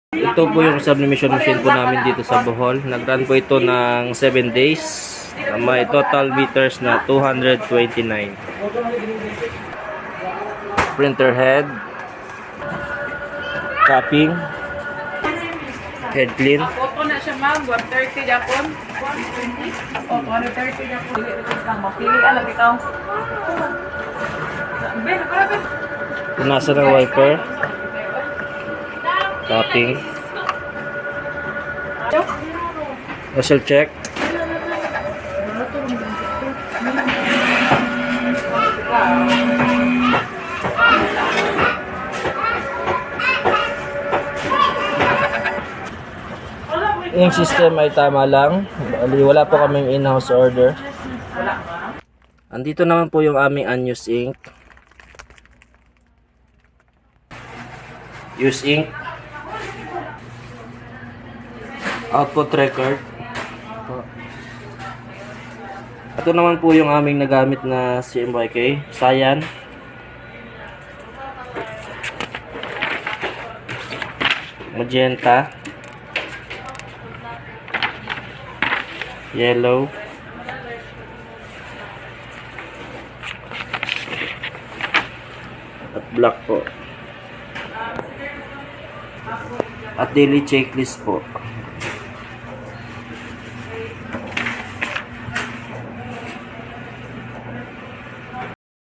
Ito po yung sublimation machine po namin dito sa Bohol. Nag-run po ito ng 7 days. May total meters na 229. Printer head. Capping. Head clean. Photo na siya ma'am, 130 Japon. 120? Oh, 130 Japon. Mapili alam ikaw. Ben, Ben. Punasan ng wiper. Capping. Nozzle check. Yung system ay tama lang. Wala po kaming in-house order. Andito naman po yung aming unused ink. Use ink. Output record. Ito naman po yung aming nagamit na CMYK. Cyan. Magenta. Yellow. At black po. At daily checklist po.